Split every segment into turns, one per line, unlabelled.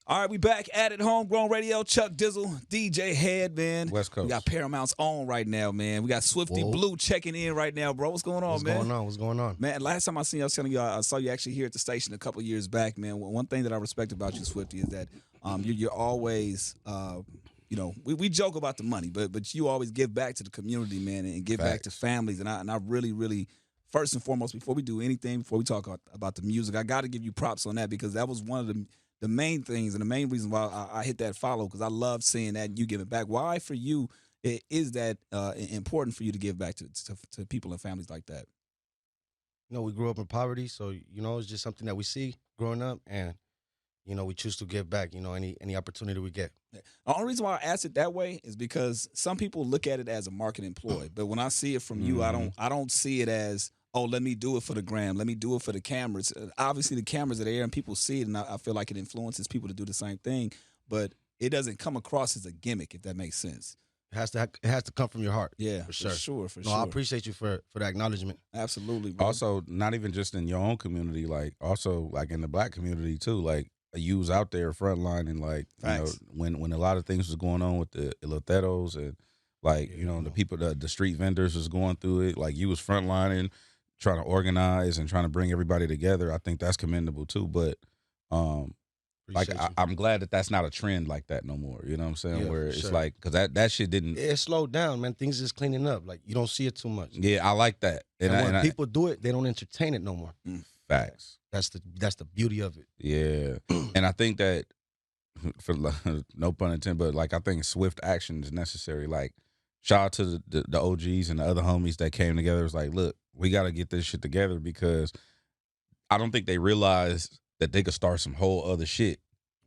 All right, we back at it, Homegrown Radio. Chuck Dizzle, DJ Head, man.
West Coast.
We got Paramount's on right now, man. We got Swifty Blue checking in right now, bro. What's going on, man?
What's going on?
Man, last time I seen you, I was telling you, I saw you actually here at the station a couple years back, man. One thing that I respect about you, Swifty, is that you're always, we joke about the money, but you always give back to the community, man, and give back to families. And I really, really, first and foremost, before we do anything, before we talk about the music, I got to give you props on that because that was one of the main things and the main reason why I hit that follow, because I love seeing that and you giving back. Why for you is that important for you to give back to people and families like that?
We grew up in poverty, so it's just something that we see growing up, and we choose to give back. Any opportunity we get.
The only reason why I asked it that way is because some people look at it as a marketing ploy, but when I see it from you, I don't see it as, oh, let me do it for the gram. Let me do it for the cameras. Obviously, the cameras are there and people see it, and I feel like it influences people to do the same thing. But it doesn't come across as a gimmick, if that makes sense.
It has to come from your heart.
Yeah,
for sure.
For
no,
sure.
I appreciate you for the acknowledgement.
Absolutely, bro.
Also, not even just in your own community, like also like in the black community too. Like you was out there frontline and like when a lot of things was going on with the iloteros and like the people the street vendors was going through it. Like you was frontlining, trying to organize and trying to bring everybody together. I think that's commendable too. But I'm glad that that's not a trend like that no more. You know what I'm saying?
Yeah,
where it's
sure.
like, because that shit didn't.
It slowed down, man. Things is cleaning up. Like you don't see it too much.
Yeah, I like that.
And when people do it, they don't entertain it no more.
Facts.
That's the beauty of it.
Yeah, and I think that, for no pun intended, but like I think swift action is necessary. Like shout out to the OGs and the other homies that came together. It's like, look, we got to get this shit together because I don't think they realized that they could start some whole other shit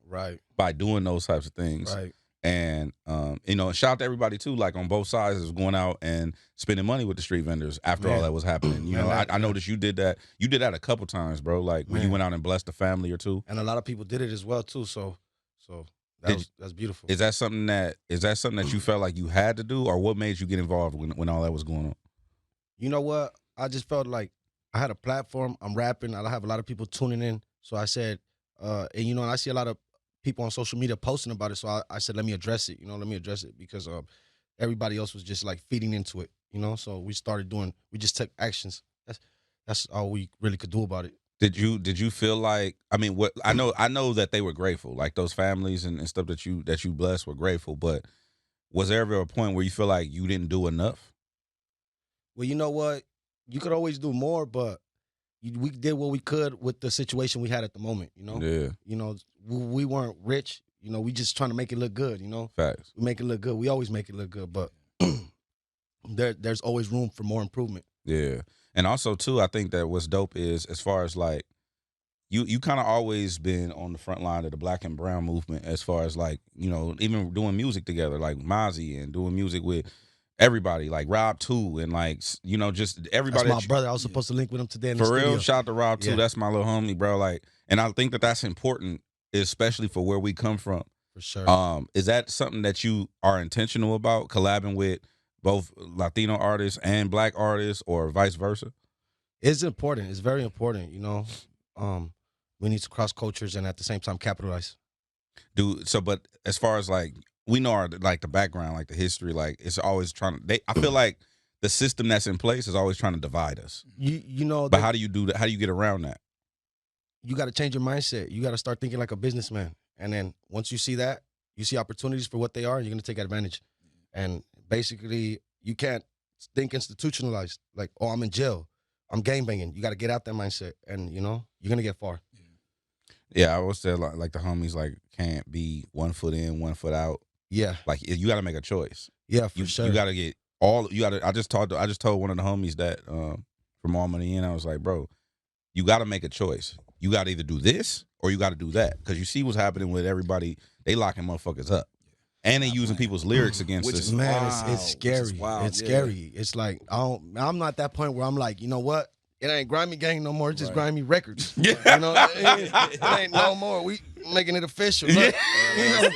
right
by doing those types of things.
Right.
And shout out to everybody too, like on both sides is going out and spending money with the street vendors after all that was happening. I noticed you did that. You did that a couple times, bro. Like when you went out and blessed a family or two.
And a lot of people did it as well too. So that's beautiful.
Is that something that you felt like you had to do, or what made you get involved when all that was going on?
You know what? I just felt like I had a platform. I'm rapping. I have a lot of people tuning in. So I said, and I see a lot of people on social media posting about it. So I said, let me address it. Let me address it because everybody else was just like feeding into it. So we just took actions. That's all we really could do about it.
Did you feel like, what I know that they were grateful, like those families and stuff that you blessed were grateful, but was there ever a point where you feel like you didn't do enough?
Well, you know what? You could always do more, but we did what we could with the situation we had at the moment,
Yeah.
We weren't rich, we just trying to make it look good,
Facts.
We make it look good. We always make it look good, but there's always room for more improvement.
Yeah. And also too, I think that what's dope is as far as like you kind of always been on the front line of the black and brown movement as far as like, even doing music together, like Mozzie and doing music with everybody, like Rob too, and like, just everybody.
That's my brother. I was supposed to link with him today in the
For real,
studio.
shout out to Rob too. Yeah. That's my little homie, bro. Like, and I think that that's important, especially for where we come from.
For sure.
Is that something that you are intentional about, collabing with both Latino artists and black artists, or vice versa?
It's important. It's very important. We need to cross cultures and at the same time capitalize.
But as far as like, we know the background, like the history, like it's always trying to. I feel like the system that's in place is always trying to divide us. But how do you do that? How do you get around that?
You got to change your mindset. You got to start thinking like a businessman. And then once you see that, you see opportunities for what they are, and you're going to take advantage. And basically, you can't think institutionalized. Like, oh, I'm in jail. I'm gangbanging. You got to get out that mindset, and you're going to get far.
Yeah, I always say like the homies like can't be 1 foot in, 1 foot out.
Yeah,
like you got to make a choice.
Yeah, for sure.
You got to get all. You got to. I just told one of the homies that from All Money In. I was like, bro, you got to make a choice. You got to either do this or you got to do that, because you see what's happening with everybody. They locking motherfuckers up, and they using people's lyrics against us.
Man, it's scary. It's scary. It's like I'm not at that point where I'm like, you know what? It ain't Grimey Gang no more. It's just Grimey Records. Yeah. It ain't no more. making it official. Look, you know,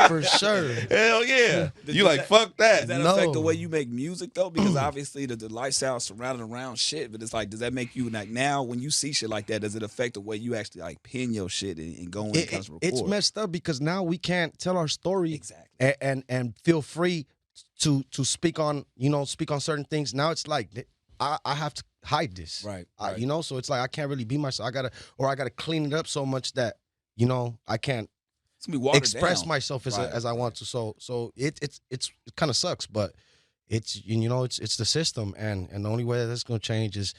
for sure.
Hell yeah. You like, fuck
Does
that.
that affect the way you make music though? Because obviously the lifestyle surrounded around shit, but it's like, does that make you like now when you see shit like that, does it affect the way you actually like pen your shit and go in and kind of record?
It's messed up because now we can't tell our story
exactly
and feel free to speak on certain things. Now it's like I have to hide this,
right.
You know, so it's like I can't really be myself. I gotta clean it up so much that I can't express myself as I want to. So it kind of sucks, but it's the system, and the only way that's gonna change is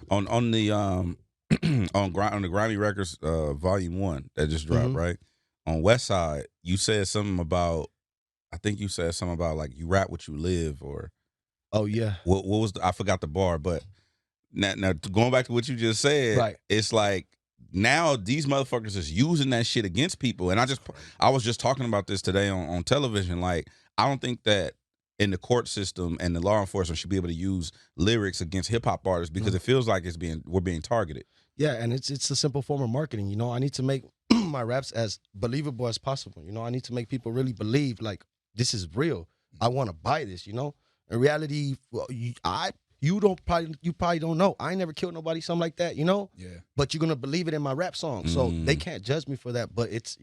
on the on the Grimey Records Volume 1 that just dropped, right? On West Side, you said something about, I think you said something about like you rap what you live, or
oh yeah,
what was I forgot the bar, but now going back to what you just said,
right?
It's like now these motherfuckers is using that shit against people, and I was just talking about this today on television. Like, I don't think that in the court system and the law enforcement should be able to use lyrics against hip hop artists because it feels like we're being targeted.
Yeah, and it's a simple form of marketing. I need to make my raps as believable as possible. I need to make people really believe like this is real. I want to buy this. In reality, you probably don't know. I ain't never killed nobody, something like that. Yeah. But you're gonna believe it in my rap song, so they can't judge me for that. But it's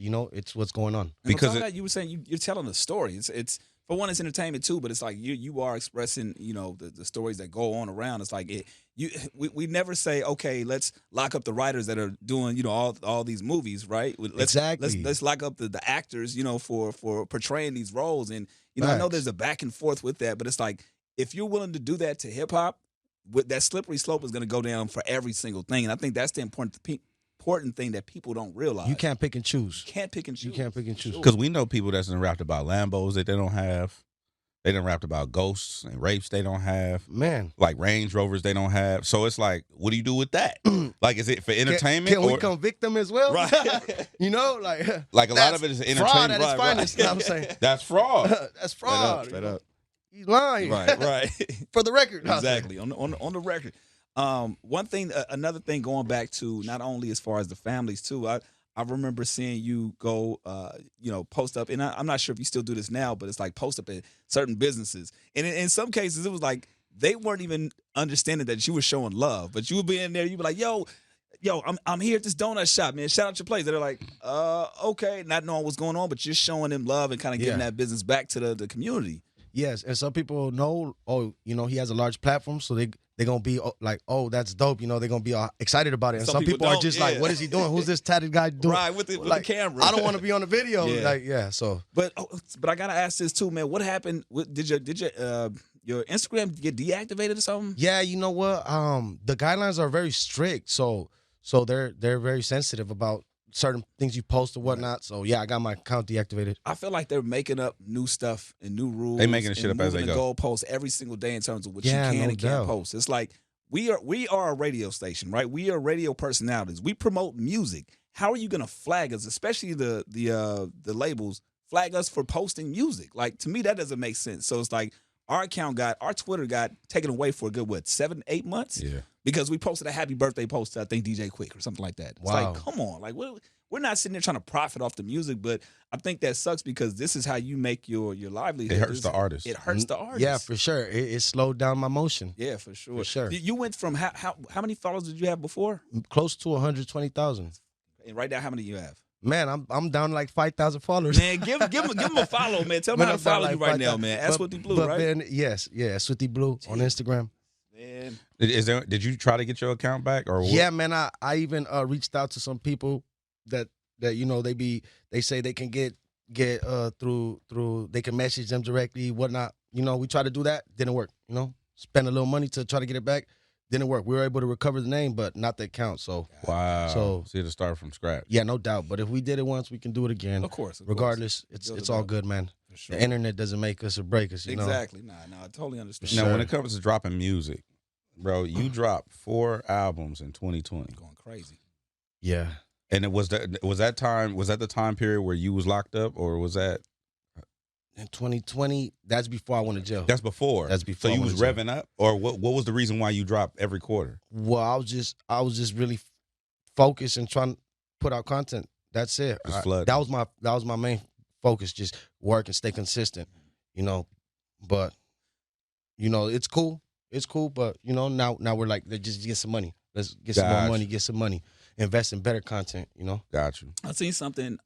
what's going on.
Because you were saying you're telling a story. It's for one, it's entertainment too, but it's like you are expressing, the stories that go on around. It's like we never say, okay, let's lock up the writers that are doing, all these movies, right? Let's lock up the actors, for portraying these roles. And I know there's a back and forth with that, but it's like if you're willing to do that to hip hop, that slippery slope is going to go down for every single thing. And I think that's the important thing that people don't realize.
You can't pick and choose.
You can't pick and choose.
Because we know people that's rapped about Lambos that they don't have. They done rapped about ghosts and rapes they don't have.
Man.
Like Range Rovers they don't have. So it's like, what do you do with that? Like, is it for entertainment?
Can we convict them as well?
Right.
Like a lot of it is entertainment.
Fraud at its finest, you know what I'm saying?
That's fraud.
That's fraud.
Straight up.
He's lying.
Right.
For the record.
Exactly. On the record. One thing, another thing, going back to not only as far as the families too. I remember seeing you go, post up, and I'm not sure if you still do this now, but it's like post up at certain businesses, and in some cases it was like they weren't even understanding that you were showing love, but you would be in there, you'd be like, yo, I'm here at this donut shop, man. Shout out your place. They're like, okay, not knowing what's going on, but you're showing them love and kind of giving that business back to the community.
Yes, and some people know, he has a large platform, so they're going to be like, oh, that's dope. They're going to be excited about it. And some people are just like, what is he doing? Who's this tatted guy doing?
Right, with the camera.
I don't want to be on the video. So. But
I got to ask this too, man. What happened? Did your Instagram get deactivated or something?
Yeah, you know what? The guidelines are very strict, so they're very sensitive about certain things you post or whatnot. Right. So yeah, I got my account deactivated.
I feel like they're making up new stuff and new rules.
They making the shit up as they go.
Goalposts every single day in terms of what you can and can't post. It's like we are a radio station, right? We are radio personalities. We promote music. How are you going to flag us, especially the labels, flag us for posting music? Like, to me, that doesn't make sense. So it's like our Twitter got taken away for a good 7-8 months.
Yeah.
Because we posted a happy birthday post to, I think, DJ Quick or something like that. It's like, come on. Like, we're not sitting there trying to profit off the music, but I think that sucks because this is how you make your livelihood.
It hurts the artist.
It hurts the artist.
Yeah, for sure. It slowed down my motion.
Yeah, for sure.
For sure.
You went from how many followers did you have before?
Close to 120,000.
And right now, how many do you have?
Man, I'm down like 5,000 followers.
Man, give him a follow, man. Tell me how to follow you right now, man. At Swifty Blue, right?
Man, yes, Swifty Blue on Instagram.
Man.
Did you try to get your account back or what?
Yeah, man, I even reached out to some people that they say they can get through they can message them directly, whatnot. We tried to do that, didn't work. Spend a little money to try to get it back, didn't work. We were able to recover the name, but not the account. So
wow.
So
you had to start from scratch.
Yeah, no doubt. But if we did it once, we can do it again.
Of course.
Regardless, it's all good, man. Sure. The internet doesn't make us or break us.
Exactly. Nah, I totally understand.
Now, when it comes to dropping music, bro, you dropped 4 albums in 2020.
Going crazy.
Yeah.
And was that the time period where you was locked up, or was that
in 2020? That's before I went to jail.
That's before. So you was revving up, or what was the reason why you dropped every quarter?
Well, I was just really focused and trying to put out content. That's it.
Flood.
That was my main focus. Just work and stay consistent. But it's cool. It's cool. But now we're like, let's just get some money. Let's get some more money. Get some money. Invest in better content.
Got you.
I seen something.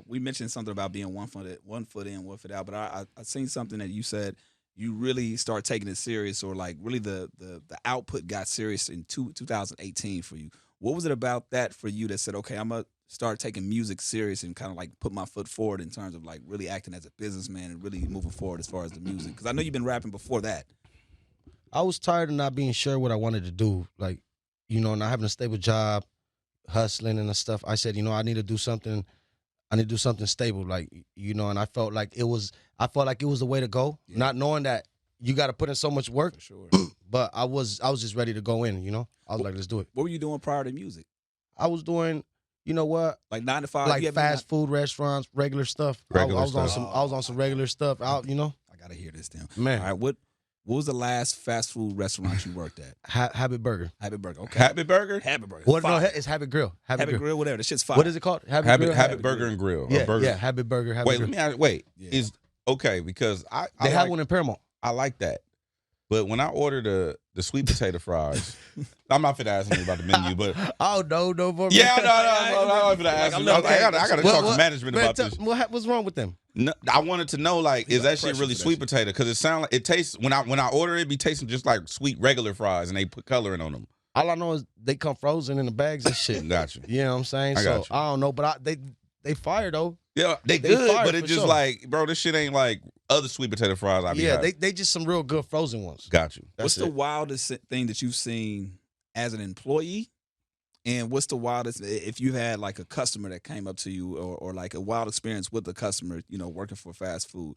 We mentioned something about being one foot in, 1 foot out. But I seen something that you said you really start taking it serious, or like really the output got serious in 2018 for you. What was it about that for you that said, okay, I'm gonna start taking music serious and kind of like put my foot forward in terms of like really acting as a businessman and really moving forward as far as the music? Because I know you've been rapping before that.
I was tired of not being sure what I wanted to do, like not having a stable job, hustling and stuff. I said, I need to do something. I need to do something stable, like and I felt like it was the way to go, not knowing that you got to put in so much work.
For sure.
But I was just ready to go in. I was like, let's do it.
What were you doing prior to music?
I was doing,
like 9 to 5,
like fast food restaurants, regular stuff. I was on some regular stuff.
I gotta hear this then,
man.
All right, what was the last fast food restaurant you worked at?
Habit Burger.
Habit Burger. Okay.
Habit Burger.
Habit Burger.
What? No, it's Habit Grill.
Habit Grill. Whatever. The shit's fire.
What is it called?
Habit Burger and Grill.
Yeah,
Burger.
yeah. Habit Burger.
Wait, let me ask. Wait,
Yeah.
is okay because
They have one in Paramount.
I like that. But when I order the sweet potato fries, I'm not finna ask you about the menu, but
Oh no, more.
yeah, no, I'm finna ask you. I gotta talk to management about this.
What's wrong with them?
No, I wanted to know, like, is that shit
pressure
really
for that
sweet
shit.
potato? Because it sounds like it tastes when I order it, be tasting just like sweet regular fries, and they put coloring on them.
All I know is they come frozen in the bags and shit.
Got you.
You know what I'm saying?
I
So
got you.
I don't know, but they fire though.
Yeah, they
They
good,
fire
but it
for
just
sure.
like, bro, this shit ain't like other sweet potato fries I be
Yeah,
having.
they just some real good frozen ones.
Got you.
What's
That's
the
it.
wildest thing that you've seen as an employee? And what's the wildest if you had like a customer that came up to you, or like a wild experience with a customer, working for fast food?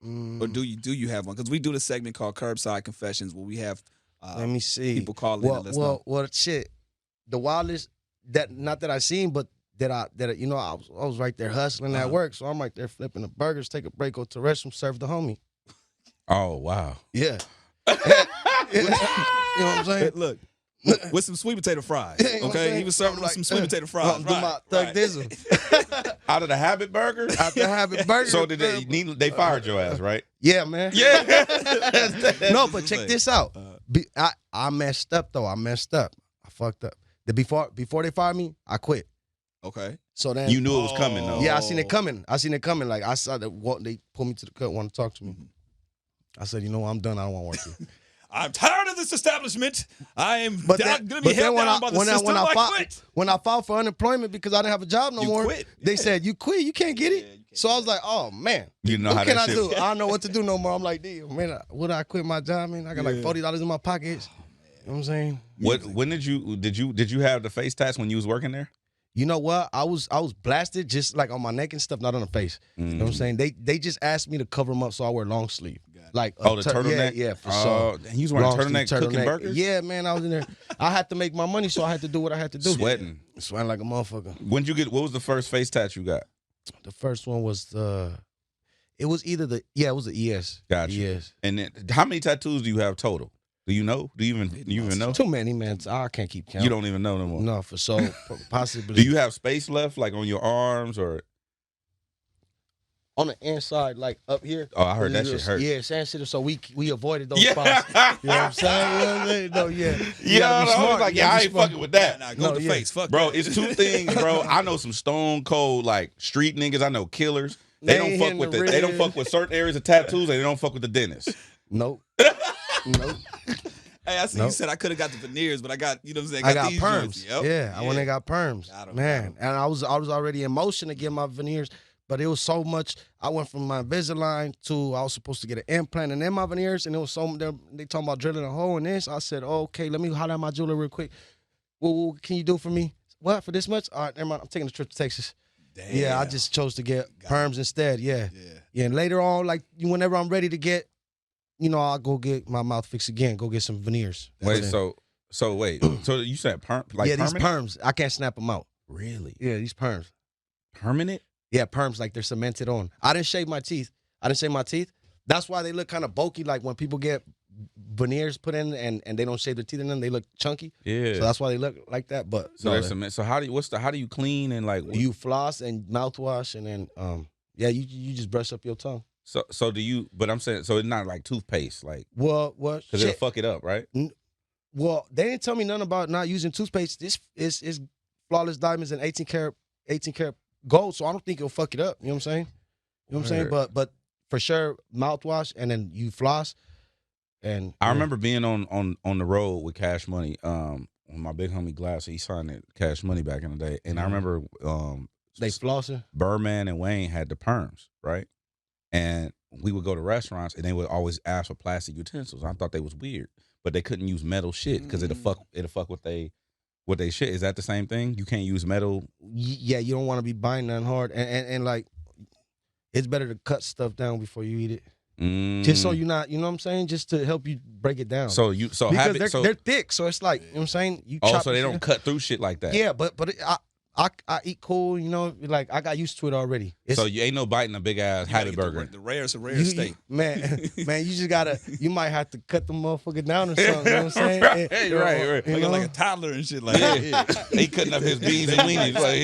Or do you have one? Because we do this segment called Curbside Confessions, where we have
Let me see.
people call in and let us know.
Well, shit. The wildest not that I seen, but that I was right there hustling at work, so I'm right there flipping the burgers, take a break, go to the restroom, serve the homie.
Oh wow.
Yeah. You know what I'm saying?
Look, with some sweet potato fries.
You know what I'm
Okay,
saying?
he was serving
I'm
with
like,
some sweet potato fries.
do my Thug Dizzle.
Out of the Habit Burger.
After Habit Burger.
So did they fired your ass, right?
Yeah, man.
Yeah.
No, but check this out. I messed up though. I fucked up. Before they fired me, I quit.
Okay.
So then
You knew it was coming though.
yeah, I seen it coming. Like I saw that they pulled me to the cut, want to talk to me. I said, you know what, I'm done. I don't want to work here.
I'm tired of this establishment. I am
But
going
then,
to be held down by the system. I quit.
when I filed for unemployment because I didn't have a job no
You
more,
quit.
they
Yeah.
said, you quit, you can't get it.
Yeah, you can't
So I
get
was like, oh man,
You know
what
how
can
that
I
shit.
do? I don't know what to do no more. I'm like, damn, man, would I quit my job? Man, I got like
Yeah.
$40 in my pockets. You know what I'm saying?
When did you have the face tats when you was working there?
You know what? I was blasted just like on my neck and stuff, not on the face. You know what I'm saying? They just asked me to cover them up so I wear long sleeve. Like
Oh, the turtleneck?
Yeah, for sure.
You was wearing
Long sleeve
turtleneck cooking burgers?
Yeah, man, I was in there. I had to make my money, so I had to do what I had to do.
Sweating.
Sweating like a motherfucker.
What was the first face tat you got?
The first one was it was the ES.
Gotcha.
ES.
And then, how many tattoos do you have total? Do you know? Do you even know?
Too many, man. I can't keep count.
You don't even know no more.
No, for sure. Possibly.
Do you have space left, like on your arms or?
On the inside, like up here.
Oh, I heard that shit hurt.
Yeah, sensitive. So we avoided those
Yeah.
spots. You know what I'm saying? You know what I'm saying? No, yeah. You
Yeah,
gotta be
I was
smart.
like,
You
yeah,
gotta
I
be
ain't
smart.
fucking with that.
Nah, go
No,
to
yeah.
face. Fuck
Bro,
that.
it's two things, bro. I know some stone cold like street niggas. I know killers. They
They
don't
ain't
fuck
hitting
with
the
they don't
rib.
fuck with certain areas of tattoos, and they don't fuck with the dentist.
Nope. Nope.
Hey, I see
Nope.
you said I could have got the veneers, but I got, you know what I'm saying?
I got
these
perms.
joints. Yep.
Yeah, I went and got perms.
Got 'em,
Man,
got 'em.
and I was already in motion to get my veneers, but it was so much. I went from my Invisalign to I was supposed to get an implant and then my veneers, and it was so they talking about drilling a hole in this. I said, okay, let me holler at my jeweler real quick. Well, what can you do for me? What, for this much? All right, never mind. I'm taking a trip to Texas.
Damn.
Yeah, I just chose to get perms instead. Yeah.
Yeah.
Yeah, and later on, like whenever I'm ready to get, I'll go get my mouth fixed again. Go get some veneers.
Wait,
That's it.
so wait, so you said like
yeah, these
permanent?
perms, I can't snap them out.
Really?
Yeah, these perms.
Permanent?
Yeah, perms, like they're cemented on. I didn't shave my teeth. That's why they look kind of bulky. Like when people get veneers put in, and they don't shave their teeth in them. They look chunky.
Yeah.
So that's why they look like that. But
So
no,
there's some. So how do you clean and like
you floss and mouthwash, and then you just brush up your tongue.
So do you? But I'm saying so it's not like toothpaste, like
Well,
because it'll fuck it up, right?
Well, they didn't tell me nothing about not using toothpaste. This is flawless diamonds and 18 karat gold, so I don't think it'll fuck it up. You know what I'm saying? You know what I'm saying? But for sure, mouthwash and then you floss. And
I remember being on the road with Cash Money. When my big homie Glass, he signed it Cash Money back in the day, and I remember
they flossing.
Birdman and Wayne had the perms, right? And we would go to restaurants, and they would always ask for plastic utensils. I thought they was weird, but they couldn't use metal shit because it'll fuck with they shit. Is that the same thing? You can't use metal.
Yeah, you don't want to be buying nothing hard, and like it's better to cut stuff down before you eat it. Just so you're not, you know what I'm saying? Just to help you break it down. Because they're thick, so it's like, you know what I'm saying? You chop
so they don't cut through shit like that.
Yeah, but I eat cool, you know, like I got used to it already.
So you ain't no biting a big ass Happy Burger.
The rare steak.
Man, you just gotta, you might have to cut the motherfucker down or something, you know what I'm saying?
right.
Like a toddler and shit like that.
He cutting up his beans and weenies like,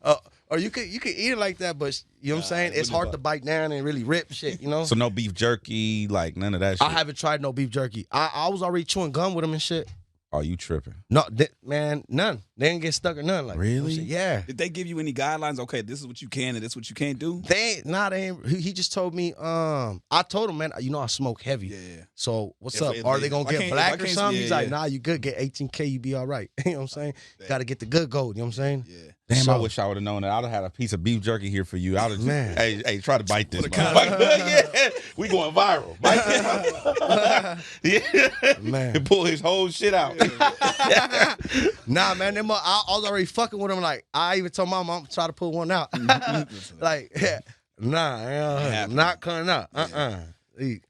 yeah.
Or you could eat it like that, but you know what I'm saying? It's hard to bite down and really rip shit, you know?
So no beef jerky, like none of that shit?
I haven't tried no beef jerky. I was already chewing gum with them and shit.
Oh, you tripping?
No, man, none. They didn't get stuck or none. Like
really?
Yeah.
Did they give you any guidelines? Okay, this is what you can and this is what you can't do.
They ain't. He just told me. I told him, man. You know I smoke heavy.
Yeah.
So what's up? Are they gonna get black or something? He's like, nah, you good. Get 18K, you be all right. You know what I'm saying? Got to get the good gold. You know what I'm saying?
Yeah.
Damn, I wish I would have known that. I'd have had a piece of beef jerky here for you. I'd have
Man.
Hey, try to bite this. Yeah, we going viral. Bite this. Yeah.
Man.
Pull his whole shit out.
Nah, man. I was already fucking with him. Like, I even told my mom, try to pull one out. Like, nah, not coming out.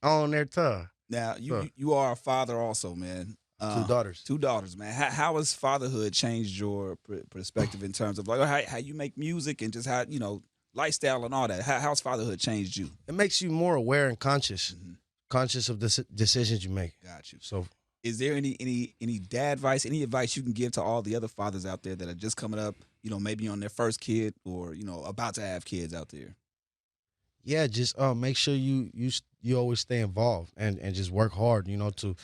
On their tongue.
Now, you are a father also, man.
2 daughters.
2 daughters, man. How has fatherhood changed your perspective in terms of like how you make music and just how, you know, lifestyle and all that? How's fatherhood changed you?
It makes you more aware and conscious of the decisions you make.
Got you.
So,
is there any dad advice, any advice you can give to all the other fathers out there that are just coming up, you know, maybe on their first kid or, you know, about to have kids out there?
Yeah, just make sure you always stay involved and just work hard, you know, to,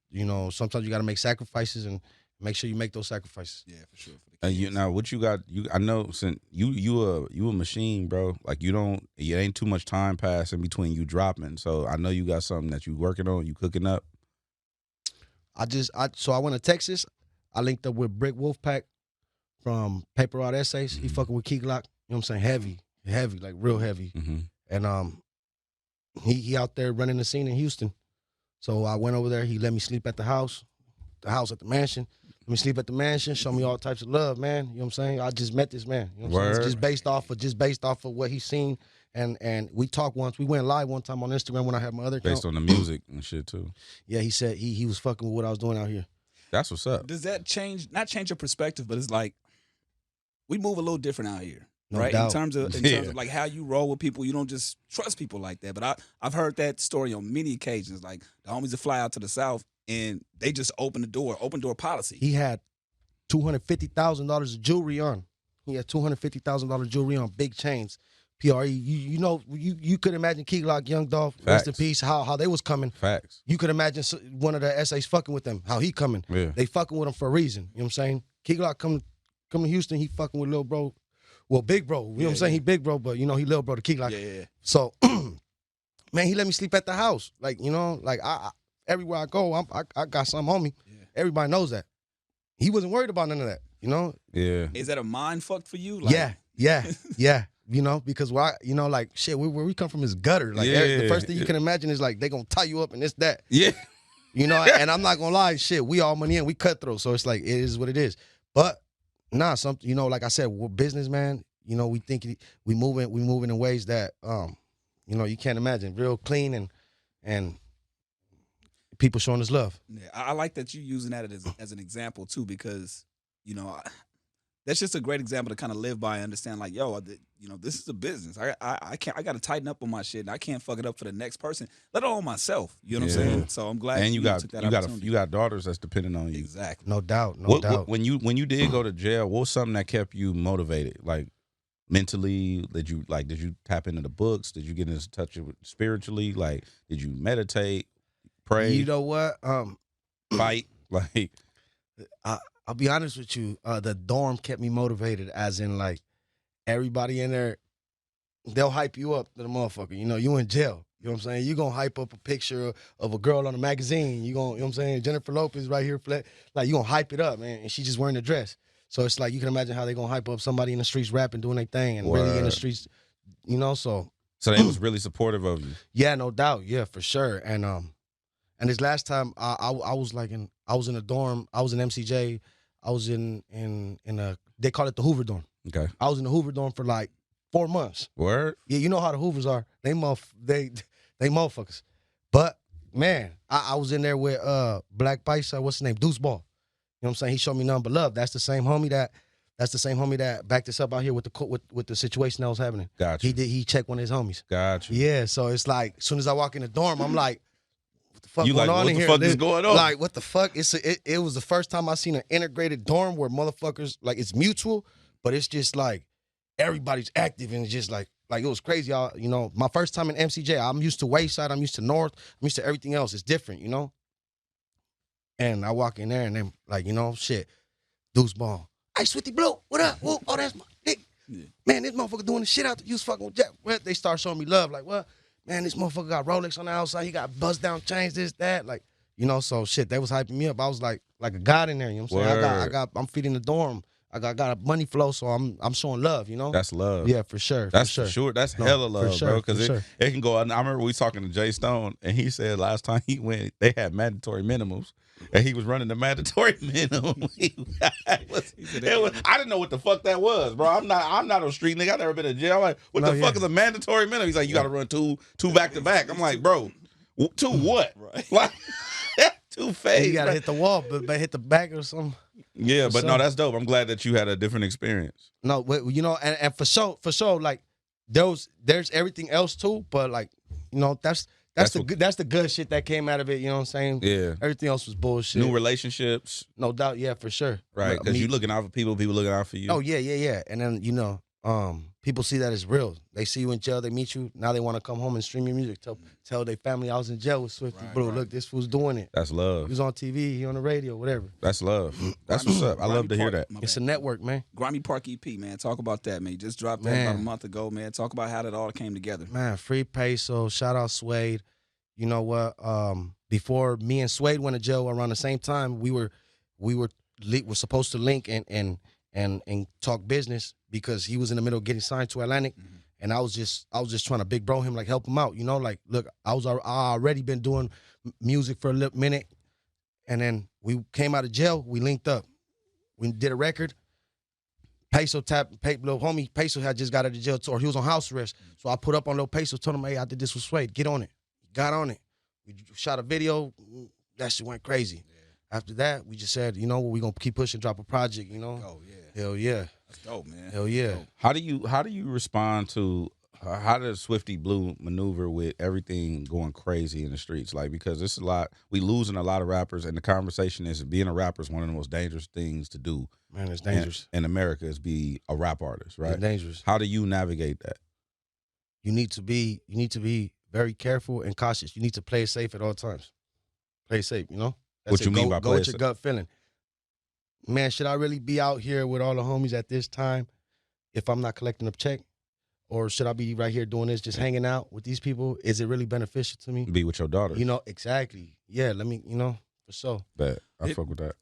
you know, sometimes you got to make sacrifices and make sure you make those sacrifices.
Yeah, for sure. For the
now what you got? I know since you a machine, bro. Like it ain't too much time passing between you dropping. So I know you got something that you working on. You cooking up.
So I went to Texas. I linked up with Brick Wolfpack from Paper Route Essays. He fucking with Key Glock. You know what I'm saying? Heavy, like real heavy. And he out there running the scene in Houston. So I went over there. He let me sleep at the house at the mansion. Let me sleep at the mansion. Show me all types of love, man. You know what I'm saying? I just met this man. You know what I'm saying? It's just based off of what he's seen. And we talked once. We went live one time on Instagram when I had my other account.
Based on the music and shit too.
Yeah, he said he was fucking with what I was doing out here.
That's what's up.
Does that not change your perspective, but it's like we move a little different out here.
No
right?
doubt.
In terms of like how you roll with people, you don't just trust people like that. But I've heard that story on many occasions. Like the homies that fly out to the South and they just open door policy.
He had $250,000 of jewelry on. He had $250,000 jewelry on, big chains. PRE, you know, you could imagine Key Glock, Young Dolph, rest in peace, how they was coming.
Facts.
You could imagine one of the essays fucking with them, how he coming.
Yeah.
They fucking with him for a reason. You know what I'm saying? Key Glock come to Houston, he fucking with little bro. Well, big bro. You know what I'm saying? He big bro, but you know, he little bro to Key Glock.
Yeah.
So, man, he let me sleep at the house. Like, you know, like I everywhere I go, I got something on me. Yeah. Everybody knows that. He wasn't worried about none of that, you know?
Yeah.
Is that a mind fuck for you? Like,
yeah. You know, because you know, like shit, where we come from is gutter. Like the first thing you can imagine is like they gonna tie you up and this, that.
Yeah.
You know, and I'm not gonna lie, shit, we all money in, we cutthroat. So it's like it is what it is. But you know, like I said, we're businessman. You know, we think we moving in ways that you know, you can't imagine. Real clean and people showing us love.
Yeah, I like that you using that as an example too, because you know that's just a great example to kind of live by and understand. Like, yo, you know, this is a business. I can't. I got to tighten up on my shit. And I can't fuck it up for the next person, let alone myself. You know what I'm saying? So I'm glad.
And you got
took that opportunity.
you got daughters that's depending on you.
Exactly.
No doubt. No doubt.
When you did go to jail, what was something that kept you motivated? Like mentally, did you tap into the books? Did you get into touch with spiritually? Like, did you meditate, pray?
You know what?
Fight? Like,
I'll be honest with you. The dorm kept me motivated, as in like everybody in there, they'll hype you up to the motherfucker. You know, you in jail. You know what I'm saying? You gonna hype up a picture of a girl on a magazine. You gonna, you know what I'm saying? Jennifer Lopez right here, like you gonna hype it up, man. And she just wearing a dress. So it's like you can imagine how they gonna hype up somebody in the streets rapping, doing their thing, and really in the streets, you know. So
they was really supportive of you.
Yeah, no doubt. Yeah, for sure. And this last time I was in a dorm. I was in MCJ. I was in a, they call it the Hoover dorm.
Okay.
I was in the Hoover dorm for like 4 months.
Word?
Yeah, you know how the Hoovers are. They motherfuckers. But man, I was in there with Black Peysoh, what's his name? Deuce Ball. You know what I'm saying? He showed me nothing but love. That's the same homie that backed us up out here with the situation that was happening.
Gotcha.
He checked one of his homies.
Gotcha.
Yeah, so it's like as soon as I walk in the dorm, I'm like, what the fuck
you
going
like,
on
what
in
the
here?
fuck is going on?
Like, what the fuck? It was the first time I seen an integrated dorm where motherfuckers, like, it's mutual, but it's just like everybody's active and it's just like it was crazy, y'all. You know, my first time in MCJ, I'm used to Wayside, I'm used to North, I'm used to everything else. It's different, you know? And I walk in there and then, like, you know, shit, Deuce Ball. Hey, Swifty Blue, what up? Whoa, oh, that's my dick. Yeah. Man, this motherfucker doing the shit out there. You was fucking with Jack. Well, they start showing me love. Like, well, man, this motherfucker got Rolex on the outside. He got bust down chains, this, that. Like, you know, so shit, they was hyping me up. I was like a god in there, you know what I'm saying? I'm feeding the dorm. I got a money flow, so I'm showing love, you know?
That's love.
Yeah, for sure.
That's for sure. That's hella love, bro. Because it can go. I remember we talking to Jay Stone, and he said last time he went, they had mandatory minimums, and he was running the mandatory minimum. I didn't know what the fuck that was, bro. I'm not a street nigga. I never been in jail. I'm like, what the fuck is a mandatory minimum? He's like, you got to run two back to back. I'm like, bro, two what? Right. Like, two phase.
You got to hit the wall, but hit the back or something.
Yeah, but no, that's dope. I'm glad that you had a different experience.
No, you know, and for sure, like there's everything else too, but like, you know, that's the good shit that came out of it. You know what I'm saying?
Yeah.
Everything else was bullshit.
New relationships,
no doubt. Yeah, for sure.
Right, because you looking out for people looking out for you.
Oh yeah. And then you know, people see that as real. They see you in jail, they meet you. Now they want to come home and stream your music. Tell their family I was in jail with Swifty Blue. Look, this fool's doing it.
That's love.
He was on TV, he on the radio, whatever.
That's love. That's what's up. I love to hear that.
It's a network, man.
Grimey Park EP, man. Talk about that, man. You just dropped that about a month ago, man. Talk about how that all came together.
Man, free Peysoh. Shout out Suede. You know what? Before me and Suede went to jail around the same time, we were supposed to link and talk business because he was in the middle of getting signed to Atlantic. Mm-hmm. And I was just trying to big bro him, like help him out, you know, like look, I already been doing music for a little minute, and then we came out of jail, we linked up, we did a record. Peysoh homie Peysoh had just got out of jail, or he was on house arrest, so I put up on Lil Peysoh, told him, hey, I did this with Suede, get on it. He got on it. We shot a video, that shit went crazy. Yeah. After that, we just said, you know what, we gonna keep pushing, drop a project, you know.
Oh yeah,
hell yeah.
That's dope, man.
Hell yeah.
How do you respond to how does Swifty Blue maneuver with everything going crazy in the streets? Like, because it's a lot, we losing a lot of rappers, and the conversation is being a rapper is one of the most dangerous things to do.
Man, it's dangerous.
In America is be a rap artist, right?
It's dangerous.
How do you navigate that?
You need to be very careful and cautious. You need to play it safe at all times. Play it safe, you know?
What you mean by
go with your gut feeling. Man, should I really be out here with all the homies at this time if I'm not collecting a check? Or should I be right here doing this, just hanging out with these people? Is it really beneficial to me?
Be with your daughter.
You know, exactly. Yeah, let me, you know, for sure.
Bet. I fuck with that.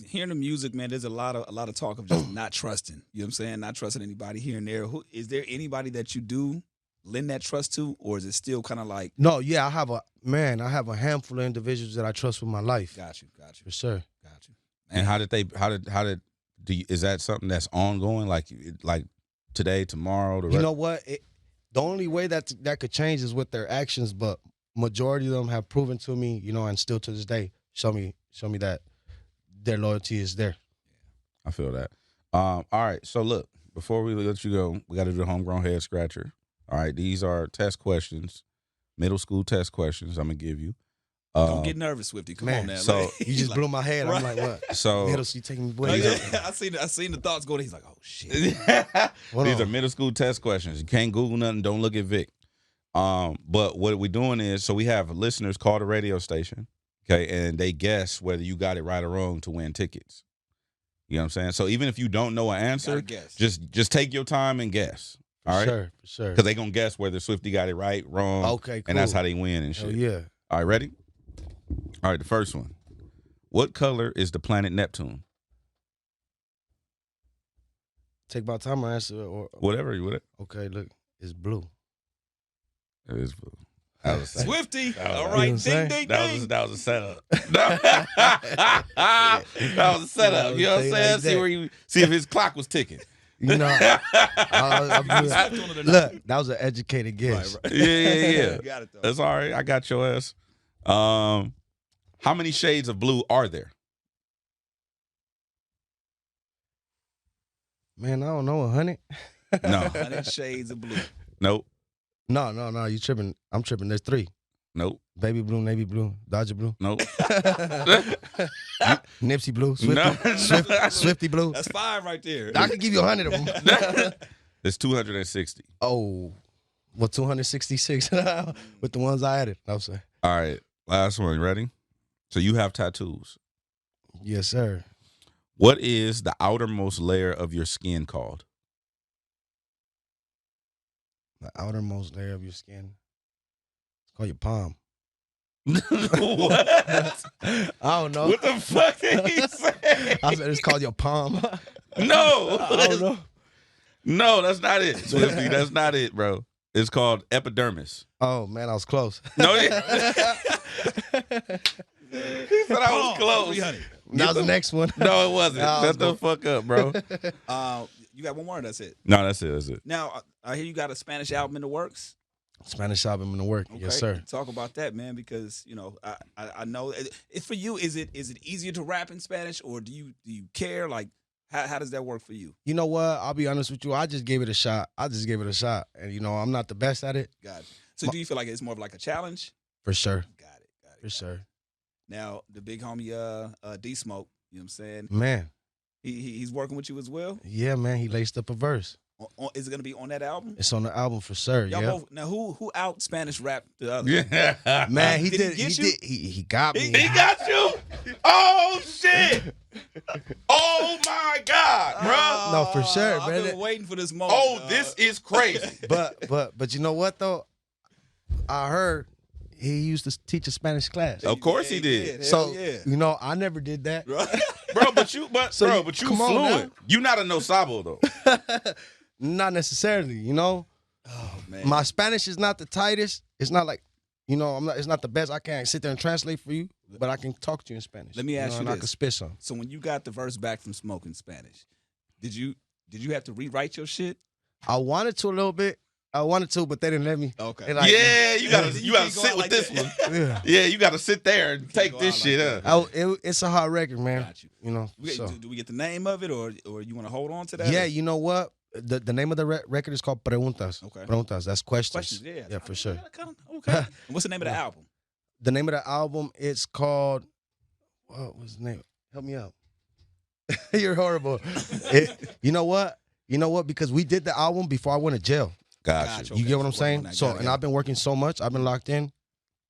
Hearing the music, man, there's a lot of talk of just not trusting. You know what I'm saying? Not trusting anybody here and there. Is there anybody that you do lend that trust to, or is it still kind of like?
No, yeah, I have a handful of individuals that I trust with my life.
Got you.
For sure.
Got you.
Man. And is that something that's ongoing? Like today, tomorrow?
You know what? The only way that could change is with their actions, but majority of them have proven to me, you know, and still to this day, show me that their loyalty is there.
I feel that. All right. So look, before we let you go, we got to do the homegrown head scratcher. All right. These are test questions, middle school test questions. I'm gonna give you.
Don't get nervous, Swifty. Come on now.
So
you just blew my head. I'm like, what?
So
Middle, you taking me away?
I seen the thoughts going. He's like, oh shit.
These are middle school test questions. You can't Google nothing. Don't look at Vic. But what we're doing is, so we have listeners call the radio station, okay, and they guess whether you got it right or wrong to win tickets. You know what I'm saying? So even if you don't know an answer, just take your time and guess. All right,
for sure.
Because they gonna guess whether Swifty got it right, wrong.
Okay, cool.
And that's how they win and shit.
Oh yeah.
All right, ready? All right, the first one. What color is the planet Neptune?
Take my time to answer or
Whatever.
okay, look, it's blue.
It is blue. That was
Swifty. All
You
right,
know what I'm
ding, ding, ding.
That was a setup. That was a setup. You know what I'm saying?
Like
See if his clock was ticking.
You know, look, that was an educated guess.
Right.
Yeah.
Got it though.
That's all right. I got your ass. How many shades of blue are there?
Man, I don't know, 100.
No.
100 shades of blue.
Nope.
No, you tripping. I'm tripping. There's 3.
Nope.
Baby blue, navy blue, Dodger blue.
Nope.
Nipsey blue, Swifty blue.
That's 5 right there.
I can give you 100 of them.
It's 260.
Oh, well, 266 with the ones I added. No, sir.
All right. Last one. Ready? So you have tattoos.
Yes, sir.
What is the outermost layer of your skin called?
The outermost layer of your skin. It's called your palm.
What?
I don't know.
What the fuck did he say?
I said it's called your palm.
No.
I don't know.
No, that's not it, Swifty. That's not it, bro. It's called epidermis.
Oh, man, I was close.
No, he said I was close.
That was the next one.
No, it wasn't.
No,
Shut the fuck up, bro.
You got one more. That's it.
No, that's it. That's it.
Now I hear you got a Spanish album in the works.
Spanish album in the work.
Okay.
Yes, sir.
Talk about that, man, because you know I know for you is it easier to rap in Spanish or do you care? Like how does that work for you?
You know what? I'll be honest with you. I just gave it a shot. And you know, I'm not the best at it.
Got it. So do you feel like it's more of like a challenge?
For sure.
Got it.
For sure.
Now the big homie D Smoke, you know what I'm saying?
Man.
He's working with you as well.
Yeah, man. He laced up a verse.
Is it gonna be on that album?
It's on the album for sure.
Y'all
Yeah.
both, now who out Spanish rap the other?
Yeah.
Man, he
Did
did.
he get
He
you?
did. He got me.
He got you? Oh, shit. Oh, my God, bro.
No, for sure,
I've
brother.
been waiting for this moment.
Oh, this is crazy.
But you know what though? I heard he used to teach a Spanish class.
Of course he did.
Hell
So
yeah.
you know, I never did that.
Bro, but you
come on
fluent. You not a no sabo, though.
Not necessarily, you know.
Oh man.
My Spanish is not the tightest. It's not like, you know, it's not the best. I can't sit there and translate for you, but I can talk to you in Spanish.
Let me ask you
and
this.
I can spit some.
So when you got the verse back from Smoke in Spanish, did you have to rewrite your shit?
I wanted to a little bit. I wanted to, but they didn't let me.
Okay.
They like,
Yeah, you gotta
can't go
sit
out
with
like
this
that.
one.
Yeah.
Yeah, you gotta sit there and take
go
this
out
shit
like
up.
that.
It's a hard record, man.
Got you.
You know. So.
Do we get the name of it, or you want to hold on to that?
Yeah,
or?
you know what? The name of the record is called Preguntas.
Okay.
Preguntas. That's questions.
Questions. Yeah.
Yeah, for sure.
Okay. And what's the name of the album?
The name of the album, it's called, what was the name? Help me out. You're horrible. You know what? Because we did the album before I went to jail.
Gotcha.
Okay,
You get what I'm
so work on
saying?
that.
So,
Got it,
and
got
I've been working so much. I've been locked in.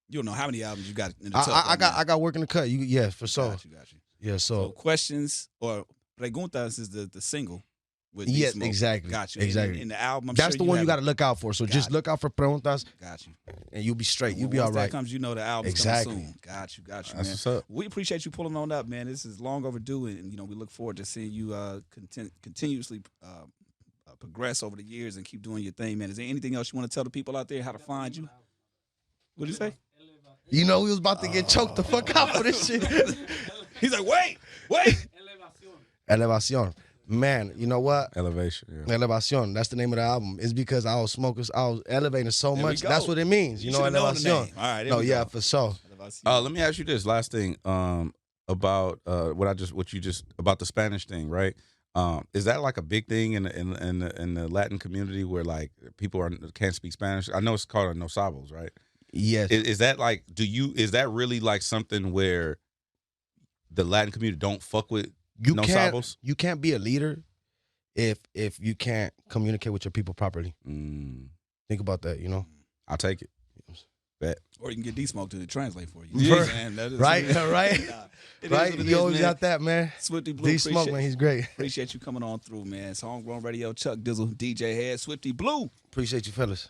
You don't know how many albums you got in the
I got work in the cut. Yeah, for sure.
Got you.
Yeah,
So
so
questions or preguntas is the single with
yes,
D-Smoke.
exactly.
Got you.
Exactly.
In the album, I'm
that's
sure
the one you got
have
to look out for. So
Got
just
it.
look out for Preguntas,
Got you.
and you'll be straight. You'll be
Once
all
that
right.
comes, you know the album's
Exactly.
coming soon. Got you,
That's
man.
what's up.
We appreciate you pulling on up, man. This is long overdue, and you know we look forward to seeing you continuously progress over the years and keep doing your thing, man. Is there anything else you want to tell the people out there how to find you? What did you say?
You know we was about to get choked the fuck out for this shit.
He's like, wait.
Elevación. Man, you know what?
Elevation. Yeah.
Elevación. That's the name of the album. It's because I was smoking, I was elevating so
There we
much.
go.
That's what it means. You know,
should've known the
elevación.
name. All right. there
No,
we
yeah,
go.
for sure.
Let me ask you this last thing about about the Spanish thing, right? Is that like a big thing in the Latin community where like people can't speak Spanish? I know it's called a no sabos, right?
Yes.
Is that like is that really like something where the Latin community don't fuck with no sabos?
You can't be a leader if you can't communicate with your people properly. Think about that, you know.
I'll take it. Bet.
Or you can get D-Smoke to translate for you.
Yeah.
Man, that is,
Right.
right.
You always got that, man.
Swifty Blue,
D-Smoke, man, he's great.
Appreciate you coming on through, man. It's Homegrown Radio, Chuck Dizzle, DJ Head, Swifty Blue.
Appreciate you, fellas.